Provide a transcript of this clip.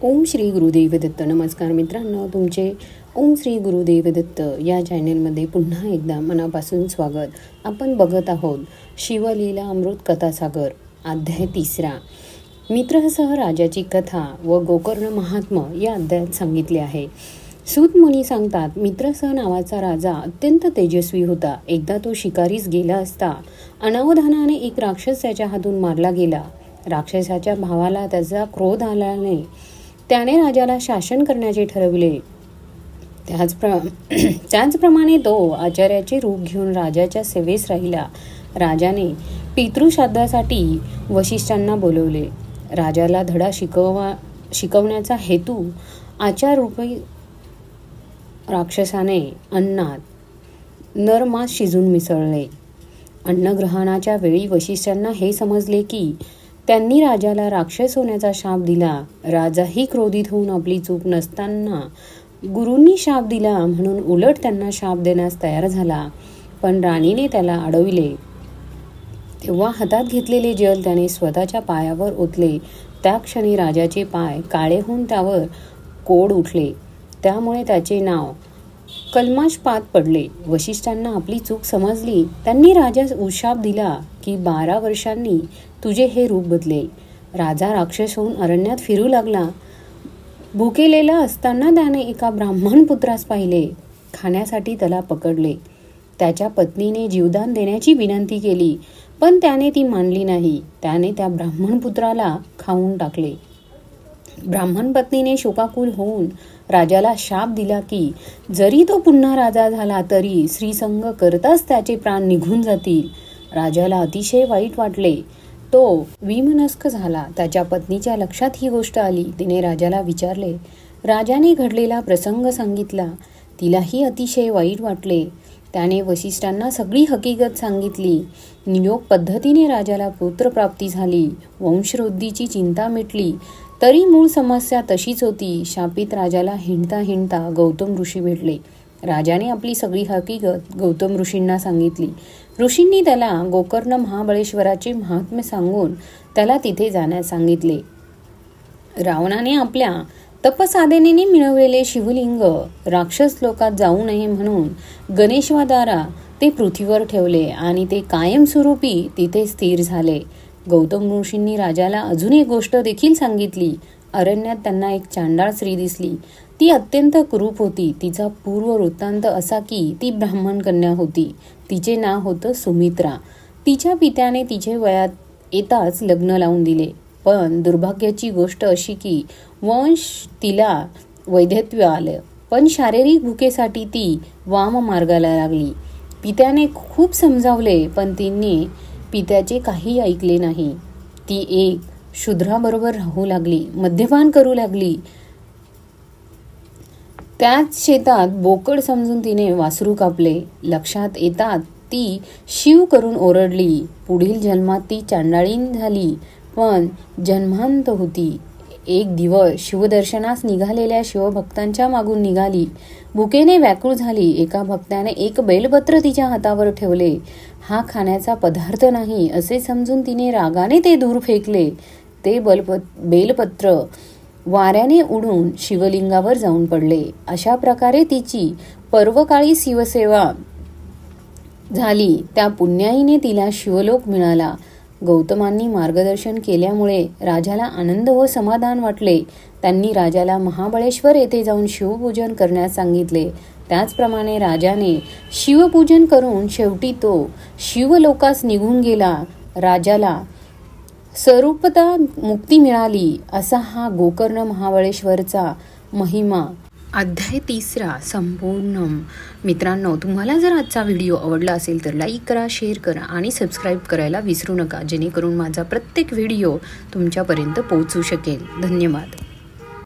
ओम श्री गुरुदेव दत्त. नमस्कार मित्रांनो, तुमचे ओम श्री गुरुदेव दत्त या चॅनलमध्ये पुन्हा एकदा मनापासून स्वागत. आपण बघत आहोत शिवलीला अमृत कथासागर अध्याय 3. मित्रसह राजाची कथा व गोकर्ण महात्म या अध्यायात सांगितले आहे. सूत मुनी सांगतात, मित्रसह नावाचा राजा अत्यंत तेजस्वी होता. एकदा तो शिकारीस गेला असता अनावधानाने एक राक्षस त्याच्या हातून मारला गेला. राक्षसाच्या भावाला त्याचा क्रोध आल्याने त्याने राजाला शासन करण्याचे ठरविले. त्याचप्रमाणे तो आचार्याचे रूप घेऊन राजाच्या सेवेस राहिला. राजाने पितृश्राद्धासाठी वशिष्ठांना बोलवले. राजाला धडा शिकवण्याचा हेतू आचाररूपी राक्षसाने अन्नात नरमास शिजून मिसळले. अन्नग्रहणाच्या वेळी वशिष्ठांना हे समजले की त्यांनी राजाला राक्षस होण्याचा शाप दिला. राजाही क्रोधित होऊन आपली चूक नसताना गुरूंनी शाप दिला म्हणून उलट त्यांना शाप देण्यास तयार झाला. पण राणीने त्याला अडविले. तेव्हा हातात घेतलेले जल त्याने स्वतःच्या पायावर ओतले. त्या क्षणी राजाचे पाय काळे होऊन त्यावर कोड उठले. त्यामुळे त्याचे नाव कल्माशपात पडले. वशिष्ठांना आपली चूक समजली. त्यांनी राजास उशाप दिला की 12 वर्षांनी तुझे हे रूप बदलेल. राजा राक्षस होऊन अरण्यात फिरू लागला. भुकेलेला असताना त्याने एका ब्राह्मण पुत्रास पाहिले. खाण्यासाठी त्याला पकडले. त्याच्या पत्नीने जीवदान देण्याची विनंती केली, पण त्याने ती मानली नाही. त्याने त्या ब्राह्मण पुत्राला खाऊन टाकले. ब्राह्मण पत्नीने शोकाकुल होऊन राजाला शाप दिला की जरी तो पुन्हा राजा झाला तरी स्त्रीसंग करताच त्याचे प्राण निघून जातील. राजाला अतिशय वाईट वाटले. तो विमनस्क झाला. त्याच्या पत्नीच्या लक्षात ही गोष्ट आली. तिने राजाला विचारले. राजाने घडलेला प्रसंग सांगितला. तिलाही अतिशय वाईट वाटले. त्याने वशिष्ठांना सगळी हकीकत सांगितली. नियोग पद्धतीने राजाला पुत्रप्राप्ती झाली. वंशवृद्धीची चिंता मिटली. तरी मूळ समस्या तशीच होती. शापित राजाला हिंडता हिंडता गौतम ऋषी भेटले. राजाने आपली सगळी हकीकत गौतम ऋषींना सांगितली. ऋषींनी त्याला गोकर्ण महाबळेश्वराचे महात्म्य सांगून त्याला तिथे जाण्यास सांगितले. रावणाने आपल्या तपसाधनेने मिळवलेले शिवलिंग राक्षस लोकात जाऊ नये म्हणून गणेशवाद्वारा ते पृथ्वीवर ठेवले आणि ते कायमस्वरूपी तिथे स्थिर झाले. गौतम ऋषींनी राजाला अजून एक गोष्ट देखील सांगितली. अरण्यात त्यांना एक चांडाळ स्त्री दिसली. ती अत्यंत कुरूप होती. तिचा पूर्व वृत्तांत असा की ती ब्राह्मण कन्या होती. तिचे नाव होतं सुमित्रा. तिच्या पित्याने तिचे वयात येताच लग्न लावून दिले. पण दुर्भाग्याची गोष्ट अशी की वंश तिला वैधत्व आलं, पण शारीरिक भुकेसाठी ती वाम मार्गाला लागली. पित्याने खूप समजावले, पण तिने पित्याचे काही ऐकले नाही. ती एक शूद्राबरोबर राहू लागली, मद्यपान करू लागली. त्याच शेतात बोकड समजून तिने वासरू कापले. लक्षात येतात ती शिव करून ओरडली. पुढील जन्मात ती चांडाळीन झाली, पण जन्मांत होती. एक दिवस शिवदर्शनास निघालेल्या शिवभक्तांच्या मागून निघाली. भुकेने व्याकुळ झाली. एका भक्ताने एक बेलपत्र तिच्या हातावर ठेवले. हा खाण्याचा पदार्थ नाही असे समजून तिने रागाने ते दूर फेकले. ते बेलपत्र वाऱ्याने उडून शिवलिंगावर जाऊन पडले. अशा प्रकारे तिची पर्वकाळी शिवसेवा झाली. त्या पुण्याईने तिला शिवलोक मिळाला. गौतमांनी मार्गदर्शन केल्यामुळे राजाला आनंद व समाधान वाटले. त्यांनी राजाला महाबळेश्वर येथे जाऊन शिवपूजन करण्यास सांगितले. त्याचप्रमाणे राजाने शिवपूजन करून शेवटी तो शिवलोकास निघून गेला. राजाला स्वरूपता मुक्ती मिळाली. असा हा गोकर्ण महाबळेश्वरचा महिमा. अध्याय 3 संपूर्ण. मित्रांनो, तुम्हाला जर आजचा व्हिडिओ आवडला असेल तर लाईक करा, शेअर करा आणि सबस्क्राईब करायला विसरू नका, जेणेकरून माझा प्रत्येक व्हिडिओ तुमच्यापर्यंत पोहोचू शकेल. धन्यवाद.